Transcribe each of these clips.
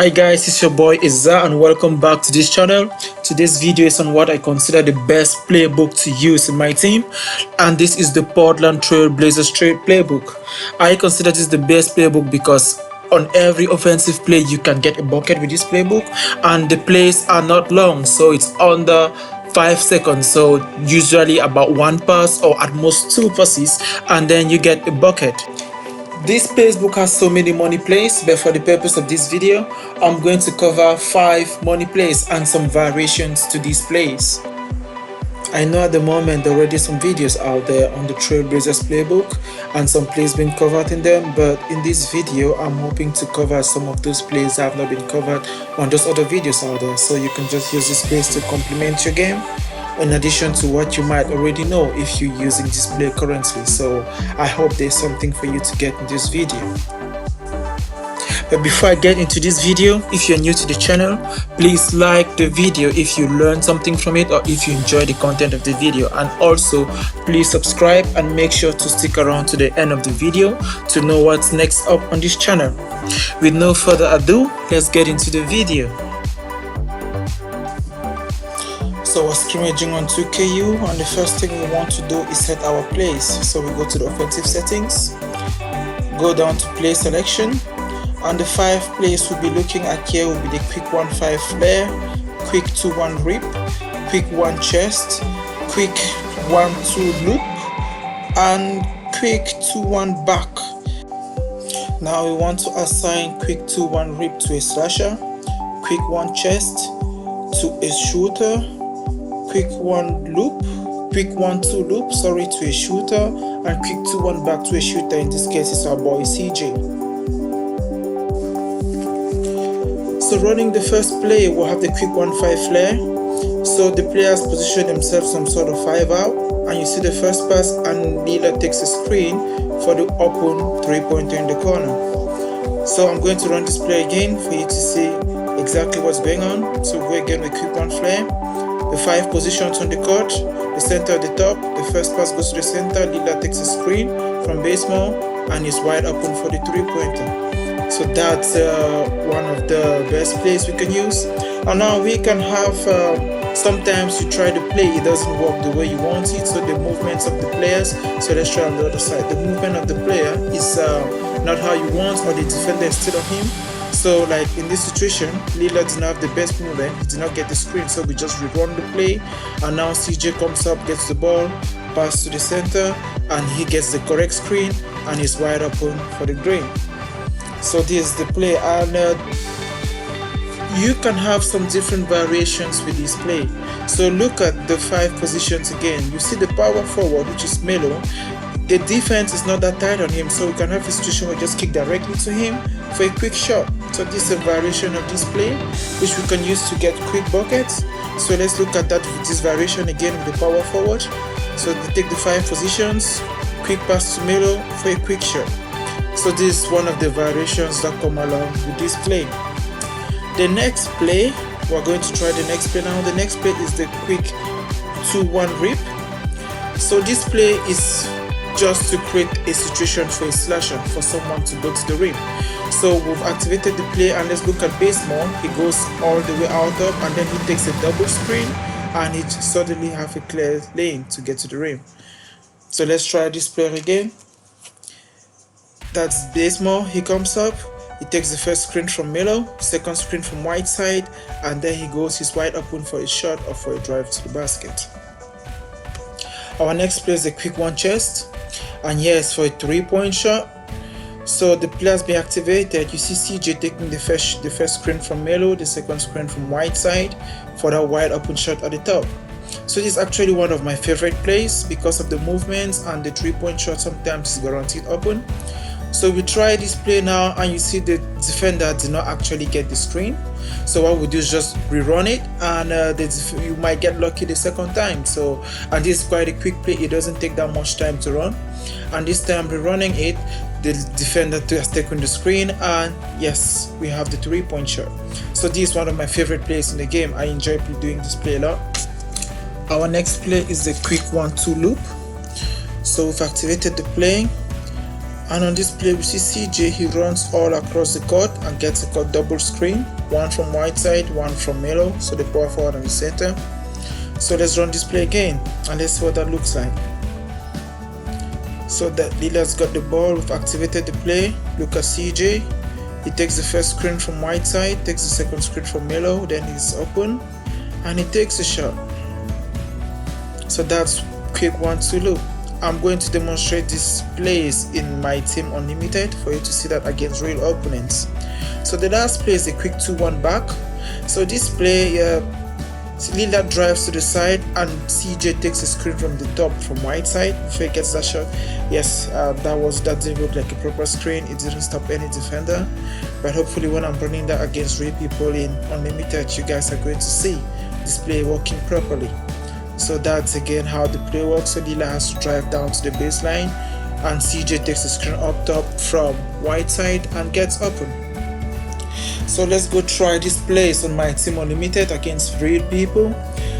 Hi guys, it's your boy Izza and welcome back to this channel. Today's video is on what I consider the best playbook to use in my team, and this is the Portland Trailblazers trade playbook. I consider this the best playbook because on every offensive play you can get a bucket with this playbook, and the plays are not long, so it's under 5 seconds, so usually about one pass or at most two passes, and then you get a bucket. This playbook has so many money plays, but for the purpose of this video, I'm going to cover 5 money plays and some variations to these plays. I know at the moment there are already some videos out there on the Trailblazers playbook and some plays being covered in them, but in this video I'm hoping to cover some of those plays that have not been covered on those other videos out there, so you can just use this plays to complement your game in addition to what you might already know if you're using this play currently. So I hope there's something for you to get in this video. But before I get into this video, if you're new to the channel, please like the video if you learned something from it or if you enjoy the content of the video, and also please subscribe and make sure to stick around to the end of the video to know what's next up on this channel. With no further ado, let's get into the video. So we're scrimmaging on 2KU, and the first thing we want to do is set our plays. So we go to the offensive settings, go down to play selection, and the 5 plays we'll be looking at here will be the quick 1-5 flare, quick 2-1 rip, quick 1 chest, quick 1-2 loop, and quick 2-1 back. Now we want to assign quick 2-1 rip to a slasher, quick 1 chest to a shooter, quick 1 loop, quick 1-2 loop, to a shooter, and quick 2-1 back to a shooter. In this case, it's our boy CJ. So running the first play, we'll have the quick 1-5 flare. So the players position themselves some sort of 5 out, and you see the first pass, and Lillard takes a screen for the open 3-pointer in the corner. So I'm going to run this play again for you to see exactly what's going on. So go again with quick 1 flare. The 5 positions on the court, the center at the top, the first pass goes to the center, Lillard takes a screen from Basemore and is wide open for the 3-pointer. So that's one of the best plays we can use. And now we can have, sometimes you try to play, it doesn't work the way you want it, so the movements of the players, so let's try on the other side. The movement of the player is not how you want, or the defender is still on him. So like in this situation, Lillard did not have the best movement, he did not get the screen, so we just rerun the play, and now CJ comes up, gets the ball, pass to the center, and he gets the correct screen and is wide open for the green. So this is the play, and you can have some different variations with this play. So look at the 5 positions again. You see the power forward, which is Melo. The defense is not that tight on him, so we can have a situation where we just kick directly to him for a quick shot. So this is a variation of this play which we can use to get quick buckets. So let's look at that with this variation again with the power forward. So they take the 5 positions, quick pass to Melo for a quick shot. So this is one of the variations that come along with this play. The next play, we're going to try the next play now. The next play is the quick 2-1 rip. So this play is just to create a situation for a slasher, for someone to go to the rim. So we've activated the play, and let's look at Basemore. He goes all the way out up, and then he takes a double screen, and he suddenly have a clear lane to get to the rim. So let's try this play again. That's Basemore. He comes up, he takes the first screen from Melo, second screen from Whiteside, and then he's wide open for a shot or for a drive to the basket. Our next play is a quick 1 chest, and yes, for a 3-point shot. So the players being activated, you see CJ taking the first screen from Melo, the second screen from Whiteside for that wide open shot at the top. So this is actually one of my favorite plays because of the movements, and the 3-point shot sometimes is guaranteed open. So we try this play now, and you see the defender did not actually get the screen. So what we do is just rerun it, and you might get lucky the second time. So, and this is quite a quick play, it doesn't take that much time to run. And this time rerunning it, the defender has taken the screen, and yes, we have the 3-point shot. So this is one of my favorite plays in the game. I enjoy doing this play a lot. Our next play is the quick 1-2 loop. So we've activated the play, And on this play we see CJ, he runs all across the court and gets a court double screen, one from Whiteside, one from Melo, so the power forward and the center. So let's run this play again and let's see what that looks like. So that Lillard's got the ball, we've activated the play. Look at CJ, he takes the first screen from Whiteside, takes the second screen from Melo, then he's open and he takes a shot. So that's quick 1-2 loop. I'm going to demonstrate these plays in my team unlimited for you to see that against real opponents. So the last play is a quick 2-1 back. So this play, Lillard drives to the side and CJ takes a screen from the top from Whiteside before he gets that shot. Yes, that didn't look like a proper screen. It didn't stop any defender, but hopefully when I'm running that against real people in unlimited, you guys are going to see this play working properly. So that's again how the play works. So Lillard has to drive down to the baseline and CJ takes the screen up top from Whiteside and gets open. So let's go try these plays on my team unlimited against real people.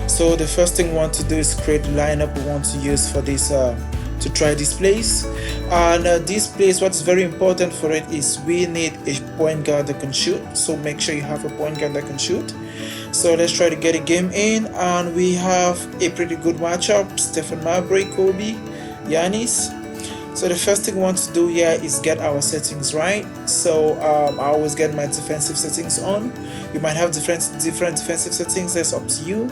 So the first thing we want to do is create the lineup we want to use for this to try these plays. And these plays, what's very important for it is we need a point guard that can shoot. So make sure you have a point guard that can shoot. So let's try to get a game in, and we have a pretty good matchup: Stephen Marbury, Kobe, Giannis. So the first thing we want to do here is get our settings right. So I always get my defensive settings on. You might have different defensive settings, that's up to you.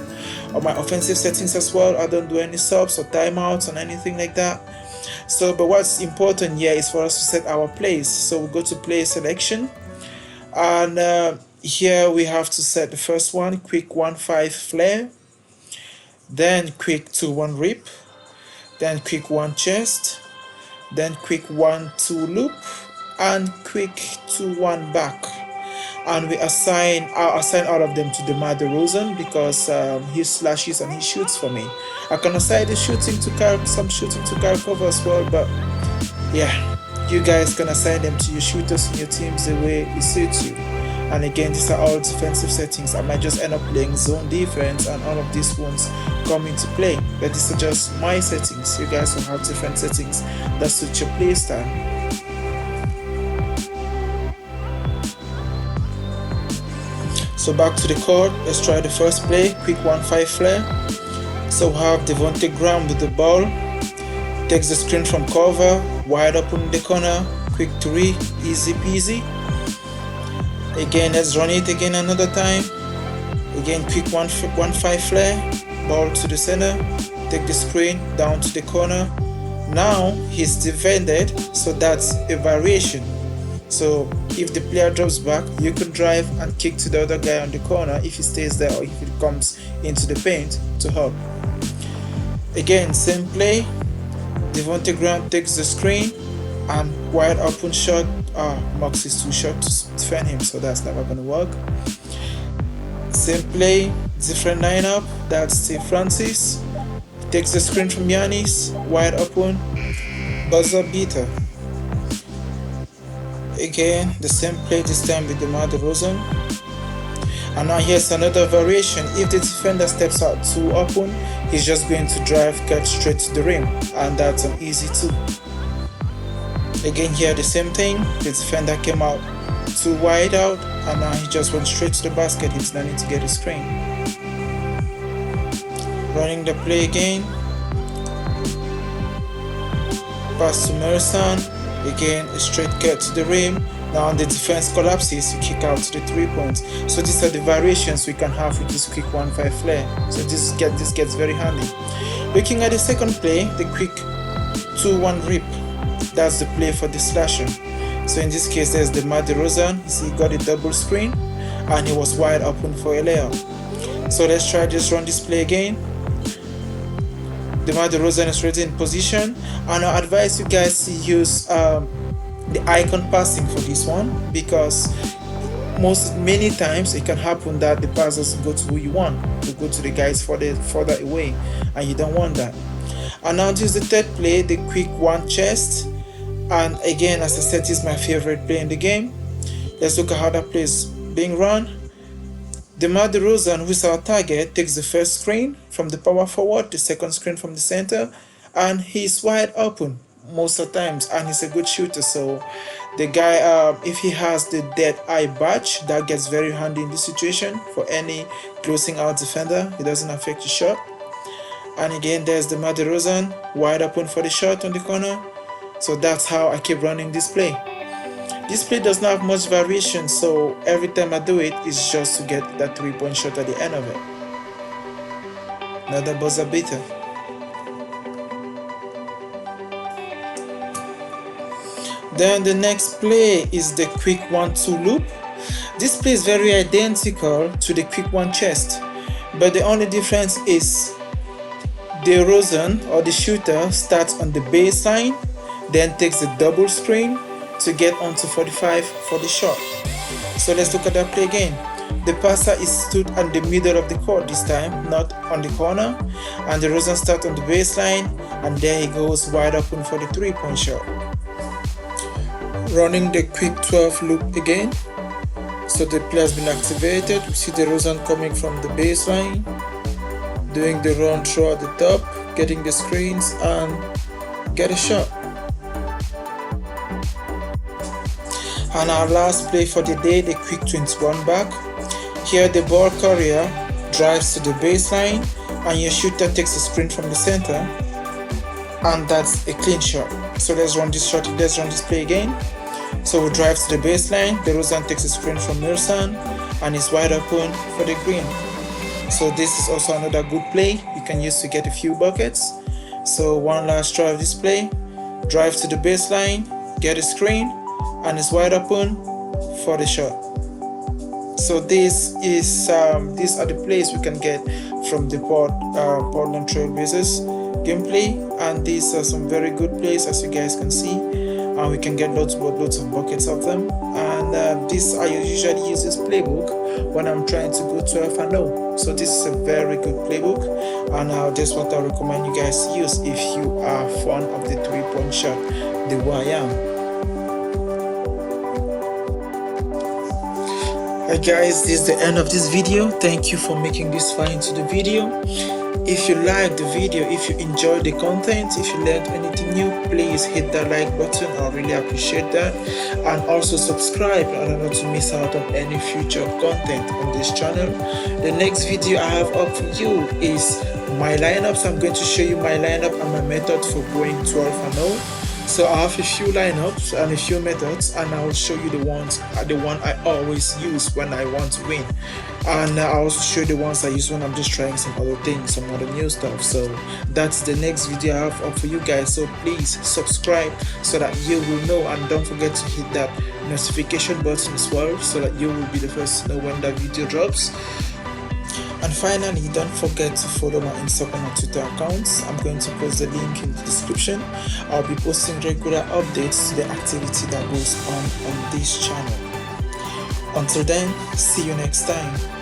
Or my offensive settings as well. I don't do any subs or timeouts or anything like that. So but what's important here is for us to set our plays. So we go to play selection, and here we have to set the first one, quick 1-5 flare, then quick 2-1 rip, then quick 1 chest, then quick 1-2 loop, and quick 2-1 back. And we assign all of them to DeMar DeRozan because he slashes and he shoots for me. I can assign the shooting to Kyle, some shooting to Kyle Cover as well, but yeah, you guys can assign them to your shooters in your teams the way it suits you. And again, these are all defensive settings. I might just end up playing zone defense and all of these ones come into play, but these are just my settings. You guys will have different settings that suit your play style. So back to the court, let's try the first play, quick 1-5 flare. So we have Devontae Graham with the ball, takes the screen from cover, wide open in the corner, quick 3, easy peasy. Again, let's run it again another time. Again, quick 1-5 flare, ball to the center, take the screen down to the corner. Now he's defended, so that's a variation. So if the player drops back, you can drive and kick to the other guy on the corner if he stays there or if it comes into the paint to help. Again, same play. Devontae Graham takes the screen and wide open shot. Max is too short to defend him, so that's never gonna work. Same play, different lineup. That's Steve Francis. Takes the screen from Giannis, wide open, buzzer beater. Again, the same play, this time with DeMar DeRozan. And now here's another variation. If the defender steps out too open, he's just going to drive, get straight to the rim, and that's an easy 2. Again, here the same thing. The defender came out too wide out, and now he just went straight to the basket. He's not need to get a screen. Running the play again. Pass to Merson. Again, a straight cut to the rim. Now the defense collapses, you kick out to the 3 points. So these are the variations we can have with this quick 1-5 flare. So this gets very handy. Looking at the second play, the quick 2-1 rip. That's the play for the slasher. So in this case, there's DeMar DeRozan. You see, he got a double screen and he was wide open for a layup. So let's try just run this play again. DeMar DeRozan is ready in position, and I advise you guys to use the icon passing for this one, because many times it can happen that the pass doesn't go to who you want, to go to the guys further away, and you don't want that. And now this is the third play, the quick 1 chest, and again, as I said, this is my favorite play in the game. Let's look at how that play is being run. DeMar DeRozan, who is our target, takes the first screen from the power forward, the second screen from the center, and he's wide open. most of the times, and he's a good shooter. So the guy, if he has the dead eye badge, that gets very handy in this situation for any closing out defender. It doesn't affect your shot. And again, there's the DeRozan wide open for the shot on the corner. So that's how I keep running this play. This play does not have much variation, so every time I do it, it's just to get that 3-point shot at the end of it. Another buzzer beater. Then the next play is the quick 1-2 loop. This play is very identical to the quick 1 chest, but the only difference is DeRozan, or the shooter, starts on the baseline, then takes the double screen to get onto 45 for the shot. So let's look at that play again. The passer is stood on the middle of the court this time, not on the corner, and DeRozan starts on the baseline, and there he goes wide open for the 3-point shot. Running the quick 12 loop again. So the play has been activated. We see DeRozan coming from the baseline, doing the run through at the top, getting the screens, and get a shot. And our last play for the day, the quick 21 back. Here the ball carrier drives to the baseline, and your shooter takes a screen from the center, and that's a clean shot. So let's run this play again. So we drive to the baseline, DeRozan takes a screen from Milson, and is wide open for the green. So this is also another good play you can use to get a few buckets. So one last try of this play, drive to the baseline, get a screen, and it's wide open for the shot. So these are the plays we can get from the Portland Trailblazers gameplay, and these are some very good plays, as you guys can see, and we can get loads of buckets of them. And I usually use this playbook when I'm trying to go 12-0. So this is a very good playbook, and that's what I recommend you guys use if you are fond of the 3-point shot the way I am. Alright guys, this is the end of this video. Thank you for making this far into the video. If you liked the video, if you enjoyed the content, if you learned anything new, please hit that like button. I really appreciate that. And also subscribe in order not to miss out on any future content on this channel. The next video I have up for you is my lineups. I'm going to show you my lineup and my method for going 12-0. So I have a few lineups and a few methods, and I will show you the one I always use when I want to win, and I also show you the ones I use when I'm just trying some other things, some other new stuff. So that's the next video I have up for you guys. So please subscribe so that you will know, and don't forget to hit that notification button as well so that you will be the first to know when that video drops. And finally, don't forget to follow my Instagram and Twitter accounts. I'm going to post the link in the description. I'll be posting regular updates to the activity that goes on this channel. Until then, see you next time.